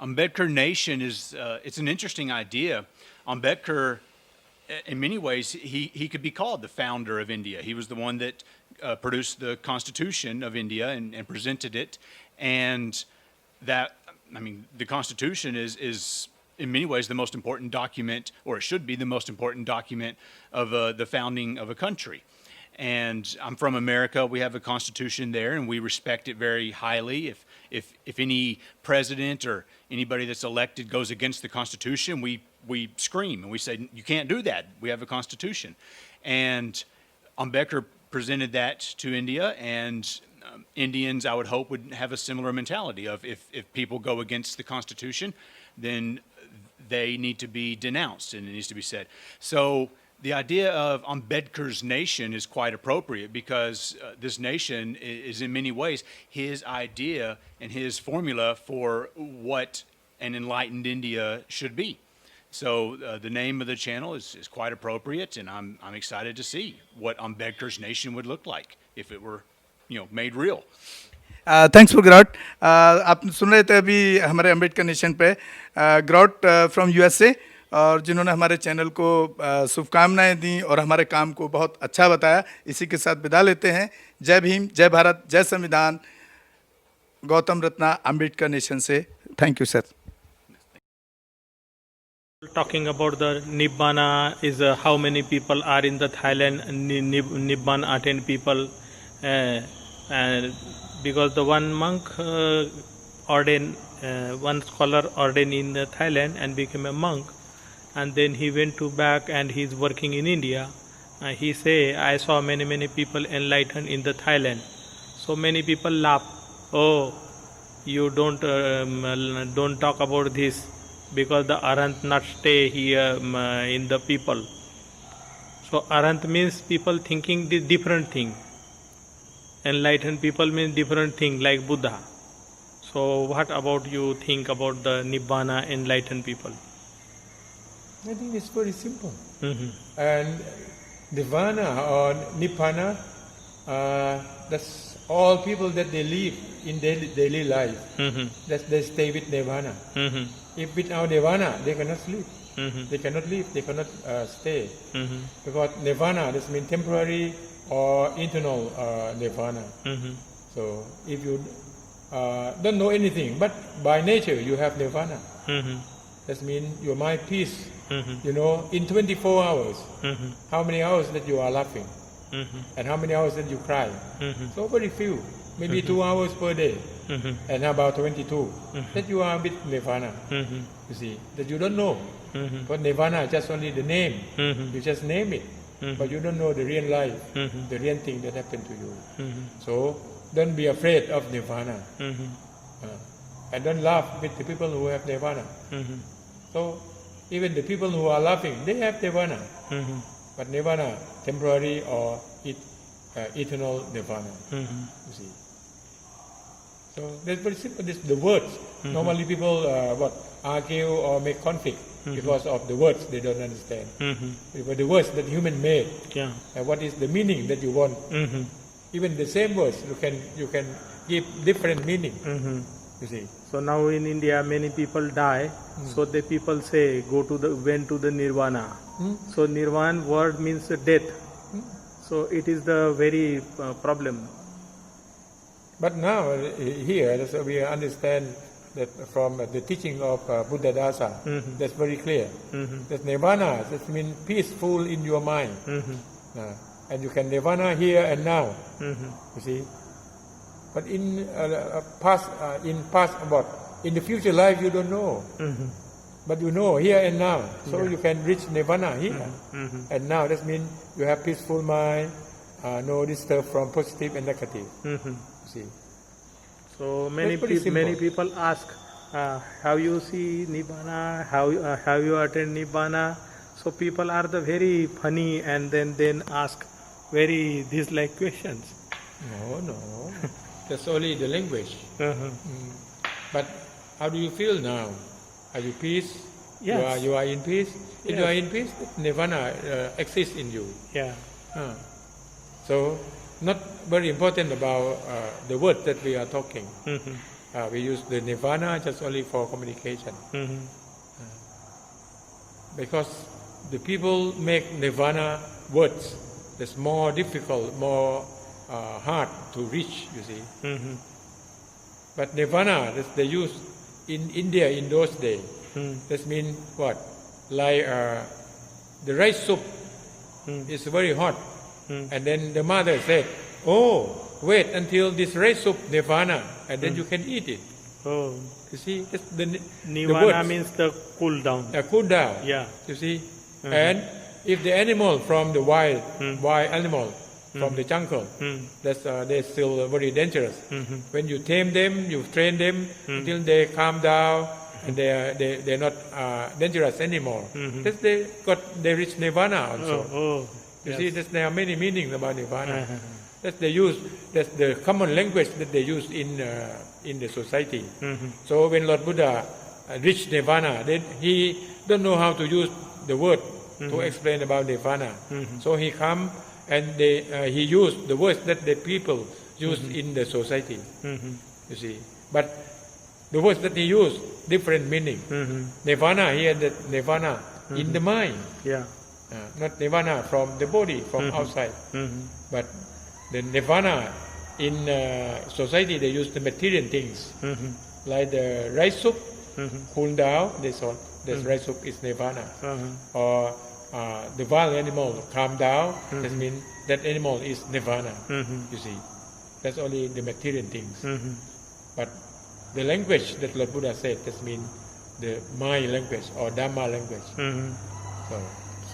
Ambedkar Nation is it's an interesting idea. Ambedkar, in many ways, he could be called the founder of India. He was the one that produced the Constitution of India and presented it, and that, I mean, the Constitution is in many ways the most important document, or it should be the most important document of the founding of a country. And I'm from America. We have a constitution there, and we respect it very highly. If any president or anybody that's elected goes against the Constitution, we scream and we say, you can't do that. We have a constitution. And Ambedkar presented that to India, and Indians, I would hope, would have a similar mentality of if people go against the Constitution, then they need to be denounced and it needs to be said. So the idea of Ambedkar's nation is quite appropriate because this nation is in many ways his idea and his formula for what an enlightened India should be. So the name of the channel is quite appropriate, and I'm excited to see what Ambedkar's nation would look like if it were, made real. Thanks for ग्रॉट. आप सुन रहे थे अभी हमारे Ambedkar nation पे ग्रॉट from USA, और जिन्होंने हमारे चैनल को शुभकामनाएं दी और हमारे काम को बहुत अच्छा बताया. इसी के साथ विदा लेते हैं. जय भीम, जय भारत, जय संविधान. गौतम रत्ना, अम्बेडकर नेशन से. Thank you sir. Talking about the Nibbana is how many people are in the Thailand Nibbana attend people, and because the one monk ordained, one scholar ordained in Thailand and became a monk, and then he went to back and he's working in India. He say, I saw many people enlightened in the Thailand. So many people laugh. Oh, you don't talk about this, because the arahant not stay here in the people. So arahant means people thinking the different thing. Enlightened people mean different thing, like Buddha. So what about you think about the Nibbana enlightened people? I think it's very simple. And Nirvana or Nibbana, that's all people that they live in daily life. That they stay with Nirvana. If without Nirvana, they cannot sleep. They cannot live, they cannot stay. Because Nirvana, this means temporary or internal Nirvana. So if you don't know anything, but by nature you have Nirvana. That means your mind peace. In 24 hours, how many hours that you are laughing? And how many hours that you cry? So very few, maybe 2 hours per day. And how about 22? That you are with Nirvana. You see, that you don't know. But Nirvana is just only the name. You just name it. But you don't know the real life, the real thing that happened to you. So don't be afraid of Nirvana. And don't laugh with the people who have Nirvana. So even the people who are laughing, they have Nirvana. But Nirvana, temporary or eternal Nirvana. You see. So that's very simple. This, the words. Normally people argue or make conflict because of the words they don't understand. But the words that human made, and what is the meaning that you want. Even the same words, you can give different meaning. You see. So now in India many people die, so the people say went to the Nirvana. So Nirvana word means death. So it is the very problem. But now here, so we understand that from the teaching of Buddha Dasa, that's very clear. That Nirvana, that means peaceful in your mind. And you can Nirvana here and now. You see. But in in the future life you don't know. But you know here and now. So you can reach Nirvana here and now. That means you have peaceful mind, no disturb from positive and negative. See. So many people ask, how you see Nibbana, how you attend Nibbana. So people are the very funny and then ask very these like questions. No. That's only the language. But how do you feel now? Are you peace? Yes. You are in peace? If Yes. you are in peace, Nirvana exists in you. Yeah. So, not very important about the word that we are talking. we use the nirvana just only for communication. Because the people make nirvana words that's more difficult, more hard to reach, you see. But nirvana that they use in India in those days, that means what? Like the rice soup is very hot, and then the mother said, "Oh, wait until this rice soup nirvana, and then you can eat it." Oh, You see, that's the nirvana words. means the cool down. Cool down. Yeah. You see, and if the animal from the wild animal from the jungle, that's they're still very dangerous. When you tame them, you train them until they calm down and they're not dangerous anymore. That's they reach nirvana also. You see, there are many meanings about nirvana. That they use, that's the common language that they use in the society. So when Lord Buddha reached nirvana, then he don't know how to use the word to explain about nirvana. So he come and he used the words that the people use in the society. You see, but the words that he used different meaning. Nirvana here, the nirvana in the mind. Yeah. Not nirvana from the body, from outside. But the nirvana in society, they use the material things, like the rice soup, cool down, that's all. This rice soup is nirvana. Or the wild animal calm down, that means that animal is nirvana. You see, that's only the material things. But the language that Lord Buddha said, that means the mind language or Dhamma language.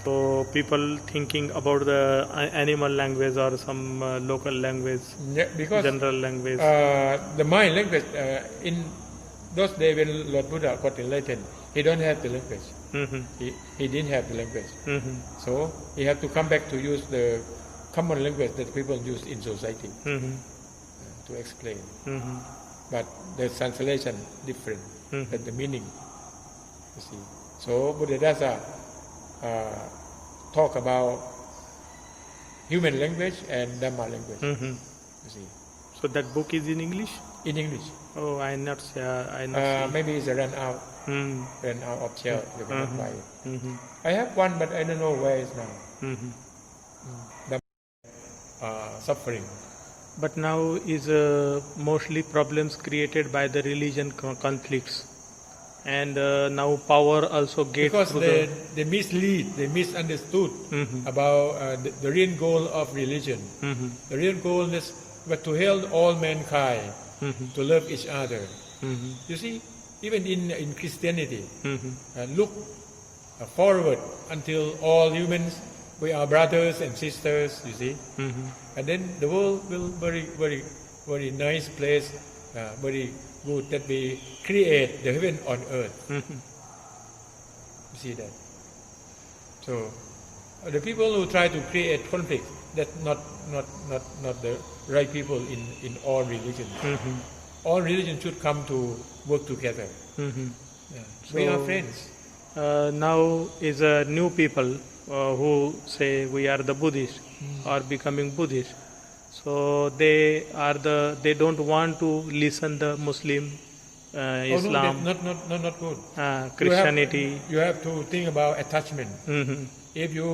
So people thinking about the animal language or some local language, because general language. The mind language in those days when Lord Buddha got enlightened, he don't have the language. He didn't have the language. So he had to come back to use the common language that people use in society to explain. But the translation different, but the meaning, you see. So Buddhadasa talk about human language and Dhamma language. You see. So that book is in English? In English. Oh, I not see. Maybe it's a run out of shelf. You cannot buy it. I have one, but I don't know where it's now. Suffering. But now is mostly problems created by the religion conflicts, and now power also gets because through they mislead, they misunderstood about the real goal of religion. The real goal is to help all mankind to love each other. You see, even in Christianity, look forward until all humans, we are brothers and sisters, you see. And then the world will very nice place, very good that we create the heaven on earth. You see that? So the people who try to create conflict, that's not the right people in all religions. All religions should come to work together. We are friends. Now is new people who say we are the Buddhists or becoming Buddhist. So they don't want to listen the Muslim, Islam, no, not good. Christianity. You have to think about attachment. If you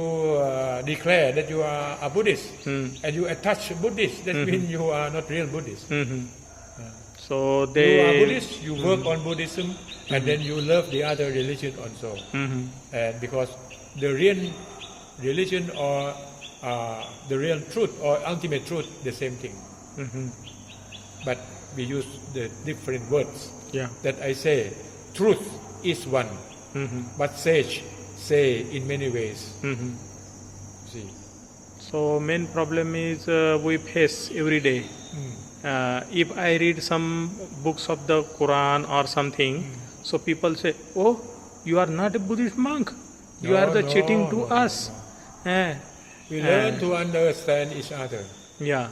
declare that you are a Buddhist and you attach Buddhist, that means you are not real Buddhist. So you are Buddhist, you work on Buddhism, and then you love the other religion also. And because the real religion or the real truth or ultimate truth, the same thing. But we use the different words. That I say, truth is one, but sage say in many ways. See. So main problem is we face every day. If I read some books of the Quran or something, so people say, "Oh, you are not a Buddhist monk. You are cheating to us." We learn to understand each other. Yeah.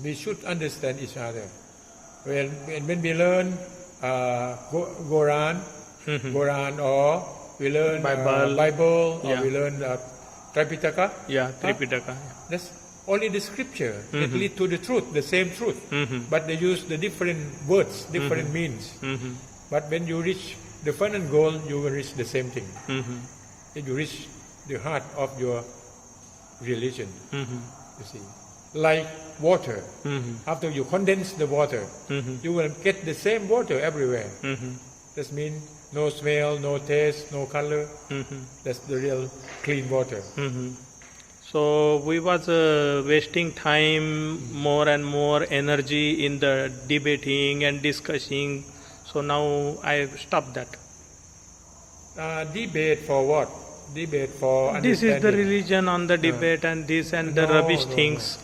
We should understand each other. When we learn Quran, or we learn Bible, or we learn Tripitaka. Tripitaka. That's only the scripture that lead to the truth, the same truth. But they use the different words, different means. But when you reach the final goal, you will reach the same thing. If you reach the heart of your religion, you see. Like water. After you condense the water, you will get the same water everywhere. That means no smell, no taste, no color. That's the real clean water. So we was wasting time, more and more energy in the debating and discussing. So now I stopped that. Debate for what? Debate for understanding. This is the religion on the debate and this and the rubbish things. No.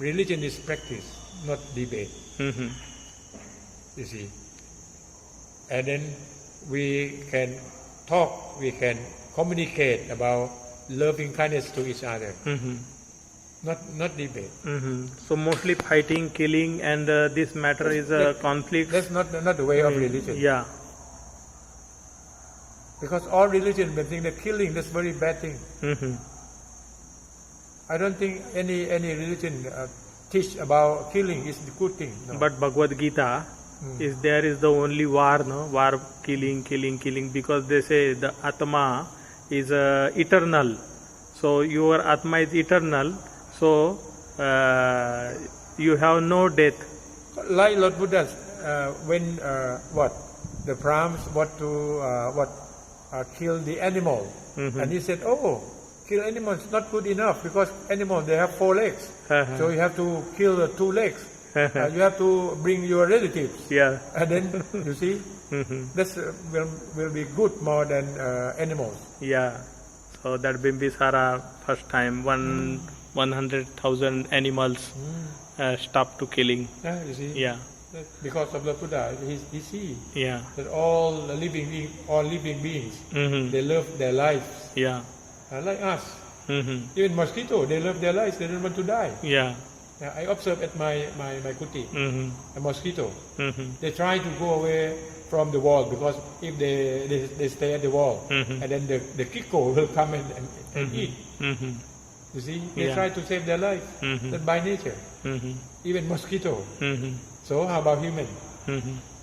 Religion is practice, not debate. You see. And then we can talk, we can communicate about loving kindness to each other. Not debate. So mostly fighting, killing, and this matter is a conflict. That's not the way of religion. Yeah. Because all religion may think that killing is very bad thing. I don't think any religion teach about killing is the good thing. No. But Bhagavad Gita is the only war, no? War, killing, because they say the Atma is eternal. So your Atma is eternal. So you have no death. Like Lord Buddha, when the Brahms kill the animal, and he said, "Oh, kill animals not good enough because animals they have 4 legs, so you have to kill the 2 legs. You have to bring your relatives." Yeah. And then you see, this will be good more than animals. Yeah. So that Bimbisara first time 100,000 animals stopped to killing. You see. Yeah. Because of the Buddha, he see Yeah. that all living beings, they love their lives. Yeah. Like us. Even mosquito, they love their lives. They don't want to die. Yeah. I observe at my kuti, a mosquito. They try to go away from the wall because if they stay at the wall, and then the kiko will come and eat. You see, they try to save their life. That's by nature. Even mosquito. So how about human?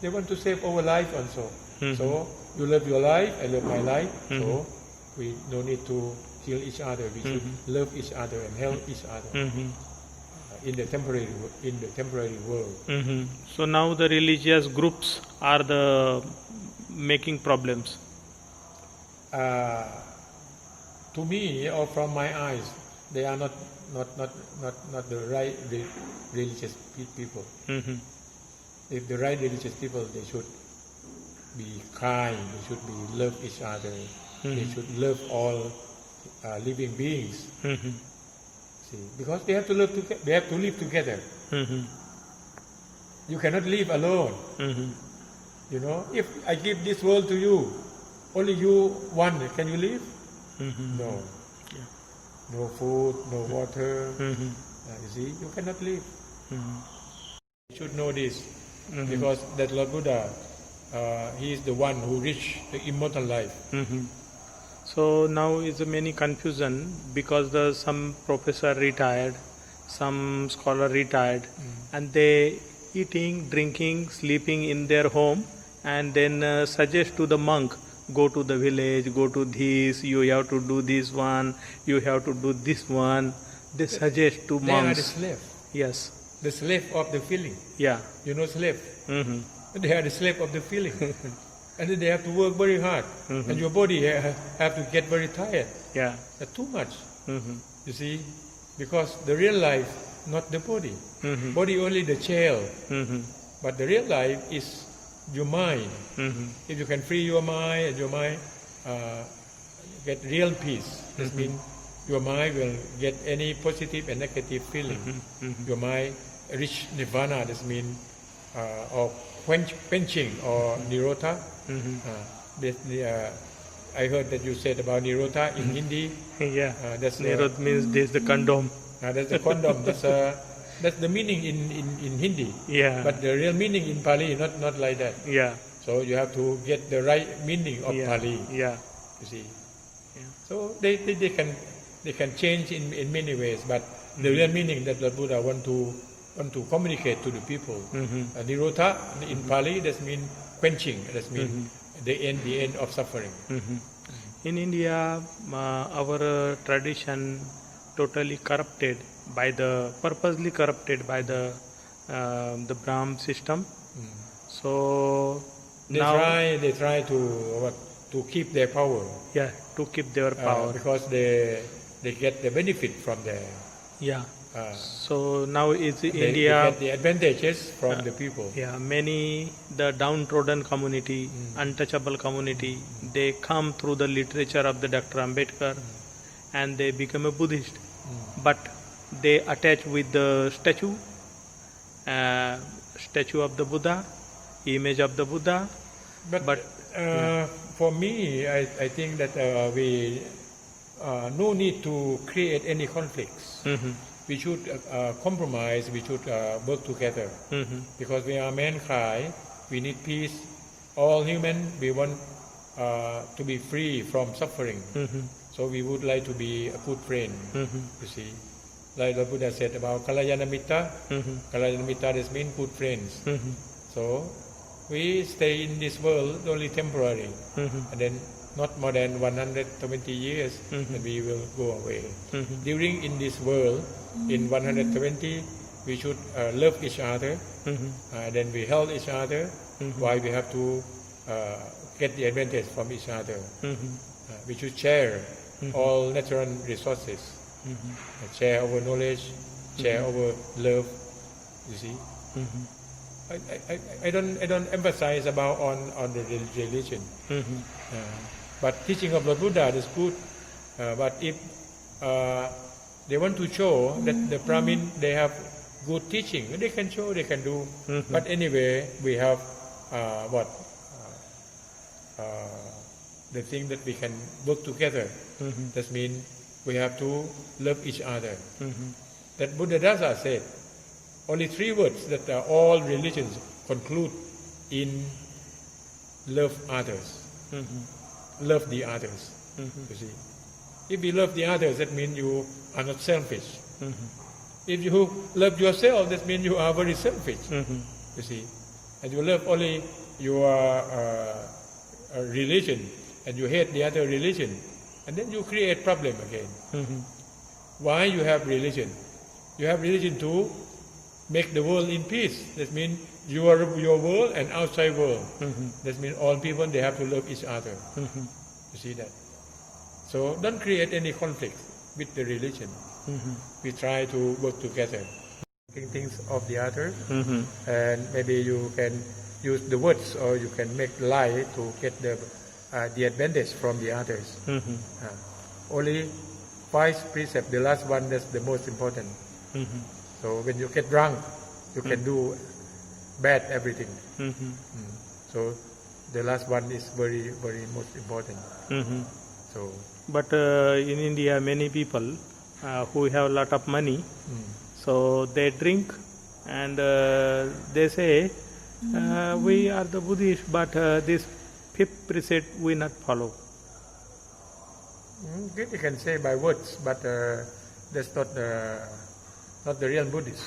They want to save our life also. So you love your life, I love my life. So we don't need to kill each other. We should love each other and help each other in the temporary world. So now the religious groups are the making problems. To me, or from my eyes, they are not the right religious people. If the right religious people, they should be kind. They should be love each other. They should love all living beings. See, because they have to live together. They have to live together. You cannot live alone. You know, if I give this world to you, only you one, can you live? No. No food, no water. You see, you cannot live. You should know this because that Lord Buddha, he is the one who reached the immortal life. So now is many confusion because some professor retired, some scholar retired, and they eating, drinking, sleeping in their home, and then suggest to the monk, go to the village, go to this, you have to do this one, you have to do this one. They suggest to monks. They are the slave. Yes. The slave of the feeling. Yeah. You know slave? They are the slave of the feeling. And then they have to work very hard. And your body have to get very tired. Yeah. That's too much. You see? Because the real life, not the body. Body only the shell. But the real life is your mind. If you can free your mind, and your mind get real peace, that means your mind will get any positive and negative feeling. Your mind reach nirvana, that means or quenching or nirota. I heard that you said about nirota in Hindi. Yeah. That's Nirot means this the condom. That's the condom. That's the meaning in Hindi. Yeah. But the real meaning in Pali not like that. Yeah. So you have to get the right meaning of Yeah. Pali. Yeah. You see. Yeah. So they they can change in many ways, but the real meaning that Lord Buddha want to communicate to the people. Nirotha in Pali, that means quenching, that means the end of suffering. In India, our tradition totally purposely corrupted by the Brahm system. So They try to keep their power. Yeah, to keep their power. Because they get the benefit from there. Yeah. So now is They India. get the advantages from the people. Yeah, the downtrodden community, untouchable community, they come through the literature of the Dr. Ambedkar and they become a Buddhist. But they attach with the statue of the Buddha, image of the Buddha. But for me, I think that we no need to create any conflicts. We should compromise, we should work together. Because we are mankind, we need peace. All human, we want to be free from suffering. So we would like to be a good friend, you see. Like the Buddha said about Kalayana Mitta. Kalayana Mitta, this means good friends. So we stay in this world only temporary. And then not more than 120 years, and we will go away. During in this world, in 120, we should love each other, then we help each other. Why we have to get the advantage from each other? We should share all natural resources, share our knowledge, share our love. You see, I don't emphasize about on the religion. But teaching of Lord Buddha is good. But if they want to show that the Brahmin, they have good teaching, they can show, they can do. But anyway, we have the thing that we can work together. That means we have to love each other. That Buddhadasa said, only 3 words that all religions conclude in love others. Love the others. You see, if you love the others, that means you are not selfish. If you love yourself, that means you are very selfish. You see, and you love only your religion, and you hate the other religion, and then you create problem again. Why you have religion? You have religion to make the world in peace. That means your world and outside world. That means all people, they have to love each other. You see that? So don't create any conflict with the religion. We try to work together. Things of the other, and maybe you can use the words or you can make lie to get the advantage from the others. Only 5 precepts. The last one is the most important. So when you get drunk, you can do bad everything. So the last one is very, very most important. So, but in India, many people who have a lot of money, so they drink and they say, we are the Buddhists, but this 5th precept we not follow. You can say by words, but that's not the real Buddhist.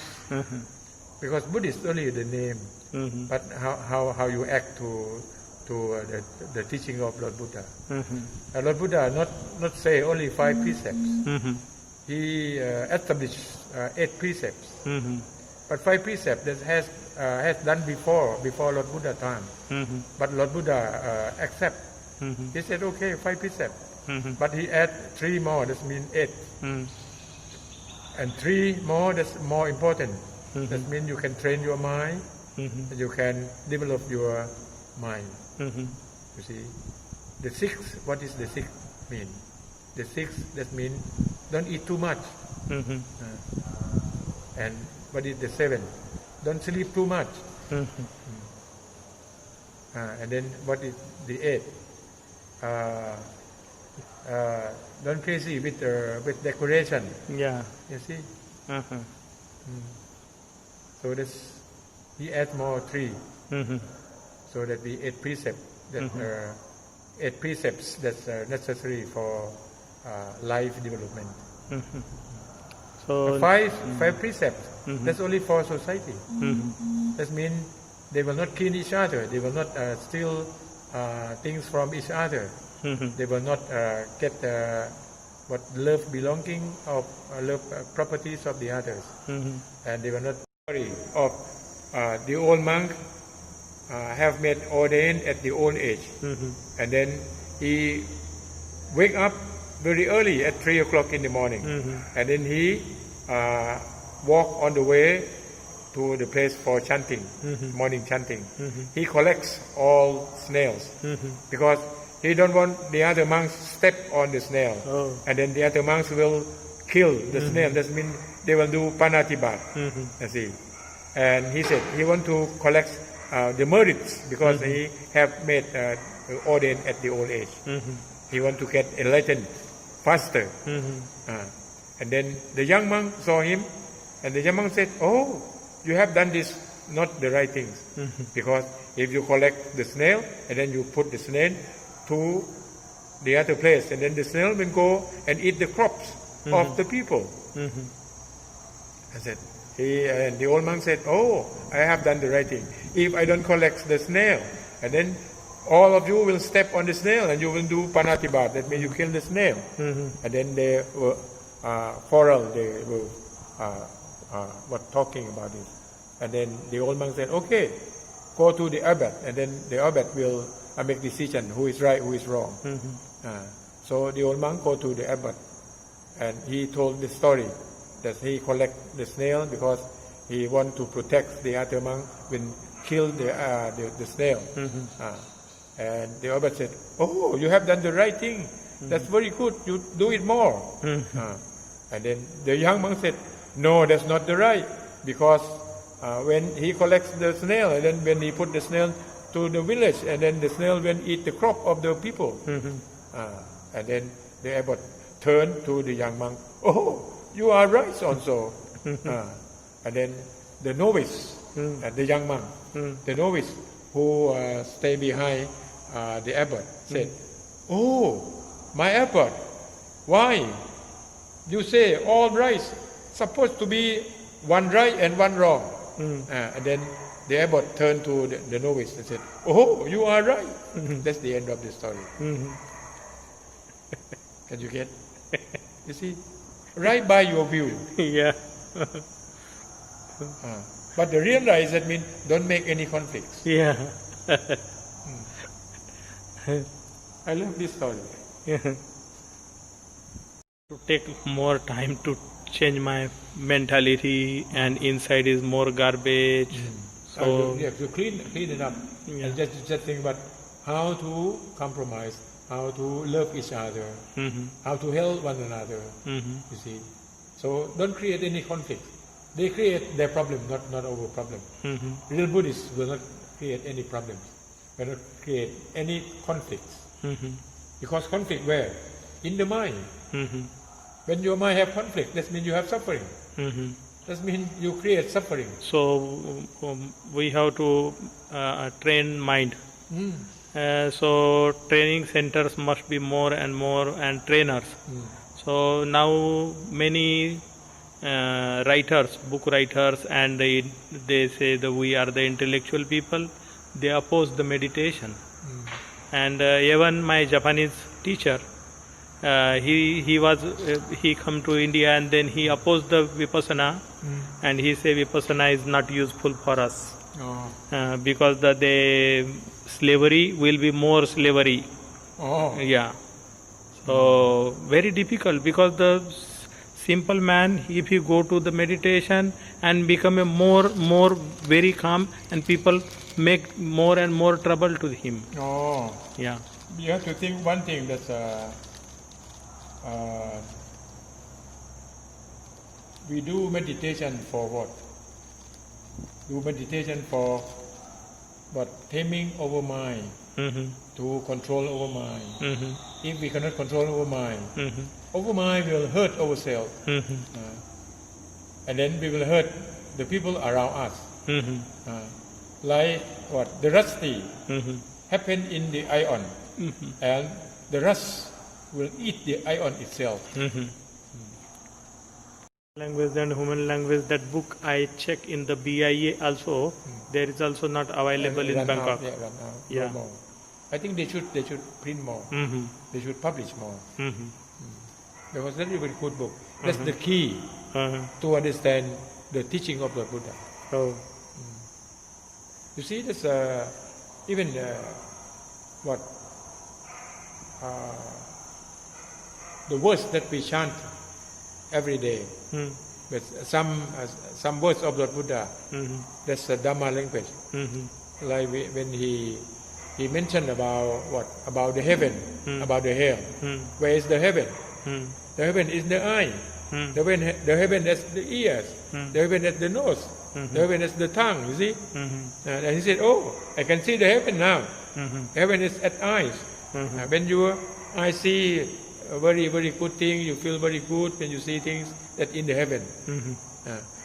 Because Buddhist only the name, but how you act to the teaching of Lord Buddha. Lord Buddha not say only 5 precepts. He established 8 precepts. But 5 precepts that has done before Lord Buddha time. But Lord Buddha accept. He said, okay, 5 precepts. But he add 3 more, that means 8. And 3 more, that's more important. That means you can train your mind, and you can develop your mind. You see, the 6th, what is the 6th mean? The 6th, that means don't eat too much. And what is the 7th? Don't sleep too much. And then what is the 8th? Don't crazy with decoration. Yeah. You see. So that's he add more 3. So that be 8 precepts. That 8 precepts that's necessary for life development. So Five precepts. That's only for society. That means they will not kill each other. They will not steal things from each other. They will not get what love belonging of love properties of the others. And they will not worry of the old monk have made ordained at the old age. And then he wake up very early at 3 o'clock in the morning. And then he walk on the way to the place for chanting, morning chanting. He collects all snails because he don't want the other monks step on the snail. And then the other monks will kill the snail. That means they will do panatibat. You see. And he said he want to collect the merits because he have made ordained at the old age. He want to get enlightened faster. And then the young monk saw him, and the young monk said, "Oh, you have done this not the right things. Because if you collect the snail and then you put the snail to the other place, and then the snail will go and eat the crops of the people." I said, and the old monk said, "Oh, I have done the right thing. If I don't collect the snail, and then all of you will step on the snail and you will do panatibat. That means you kill the snail." And then they were quarrel. They were talking about it. And then the old monk said, "Okay, go to the abbot, and then the abbot will make decision who is right, who is wrong." So the old monk go to the abbot, and he told the story that he collect the snail because he want to protect the other monk when kill the snail. And the abbot said, "Oh, you have done the right thing. That's very good. You do it more." And then the young monk said, "No, that's not the right, because when he collects the snail, and then when he put the snail to the village, and then the snail will eat the crop of the people." And then the abbot turned to the young monk, "Oh, you are right also." And then the novice, the young monk, the novice who stay behind the abbot said, "Oh, my abbot, why? You say all rice supposed to be one right and one wrong." And then the abbot turned to the novice and said, "Oh, you are right." That's the end of the story. Can you get? You see, right by your view. Yeah. But the real right that means don't make any conflicts. Yeah. I love this story. To take more time to change my mentality, and inside is more garbage. So you have to clean it up. And just think about how to compromise, how to love each other, how to help one another. You see, so don't create any conflict. They create their problem, not our problem. Real Buddhists will not create any problems, will not create any conflicts. Because conflict where? In the mind. When your mind have conflict, that means you have suffering. That means you create suffering. So we have to train mind. So training centers must be more and more, and trainers. So now many writers, book writers, and they say that we are the intellectual people. They oppose the meditation. And even my Japanese teacher, he come to India, and then he opposed the Vipassana, and he say Vipassana is not useful for us. Because the slavery will be more slavery. Yeah. So very difficult, because the simple man, if he go to the meditation and become a more very calm, and people make more and more trouble to him. Yeah. You have to think one thing, that we do meditation for what? Do meditation for what? Taming our mind, to control our mind. If we cannot control our mind will hurt ourselves. And then we will hurt the people around us. Like what? The rusty happen in the iron, and the rust will eat the iron itself. Language and human language, that book I check in the BIA also, there is also not available in Run Bangkok. out, run out. Yeah. No more. I think they should print more. Mm-hmm. They should publish more. Mm-hmm. Because that's a very good book. That's the key to understand the teaching of the Buddha. Oh. You see, this even what the words that we chant every day. But some words of the Buddha, that's the Dhamma language. Like when he mentioned about the heaven, about the hell. Where is the heaven? The heaven is the eye. The heaven is the ears. The heaven is the nose. The heaven is the tongue. You see? And he said, "Oh, I can see the heaven now. Heaven is at eyes. When your eyes see a very, very good thing, you feel very good when you see things that in the heaven.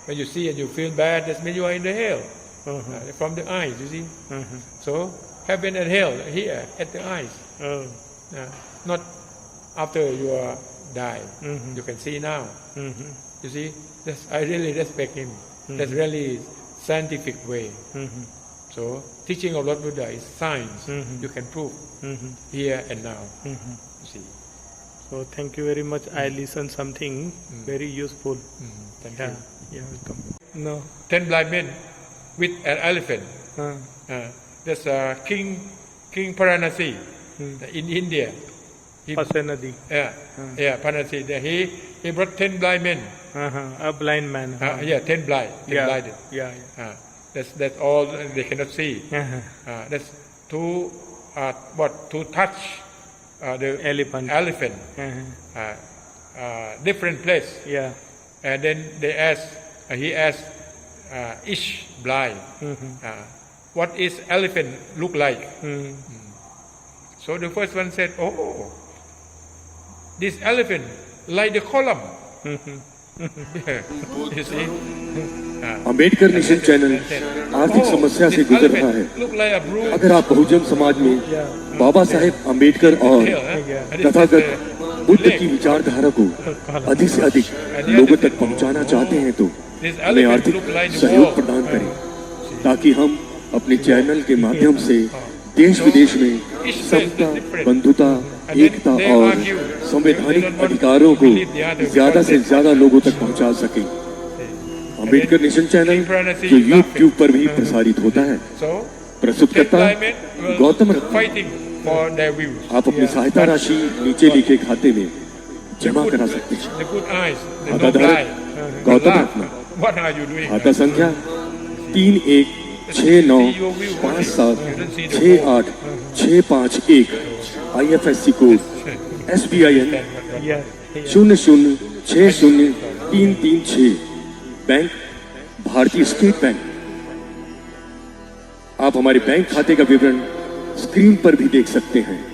When you see and you feel bad, that means you are in the hell. From the eyes, you see. So heaven and hell here at the eyes. Not after you are die. You can see now. You see, I really respect him. That's really scientific way. So teaching of Lord Buddha is science. You can prove here and now. You see. So thank you very much. I listened something very useful. Thank you. Yeah, welcome. No. 10 blind men with an elephant. There's King Paranasi in India. Pasenadi. Paranasi. He brought 10 blind men. A blind man. 10 blind. 10 blinded. That's all they cannot see. That's to touch the elephant. Different place. And then he asked each blind, what is elephant look like? So the first one said, "Oh, this elephant like the column." You see? Ambedkar mission channel आर्थिक समस्या से गुजर रहा है। अगर आप बहुजन समाज में बाबा साहेब अम्बेडकर और तथागत बुद्ध की विचारधारा को अधिक से अधिक लोगों तक पहुंचाना चाहते हैं तो हमें आर्थिक सहयोग प्रदान करें ताकि हम अपने चैनल के माध्यम से देश विदेश में समता, बंधुता, एकता और संवैधानिक अधिकारों को ज्यादा से ज्यादा लोगों तक पहुंचा सकें। अम्बेडकर नेशन चैनल जो यूट्यूब पर भी प्रसारित होता है, प्रस्तुतकर्ता गौतम रत्न। आप अपनी सहायता राशि नीचे लिखे खाते में जमा करा सकते हैं। खाताधारक गौतम रत्न, खाता संख्या 3169576861, IFSC कोड SBIN 0060336, बैंक भारतीय स्टेट बैंक। आप हमारे बैंक खाते का विवरण स्क्रीन पर भी देख सकते हैं।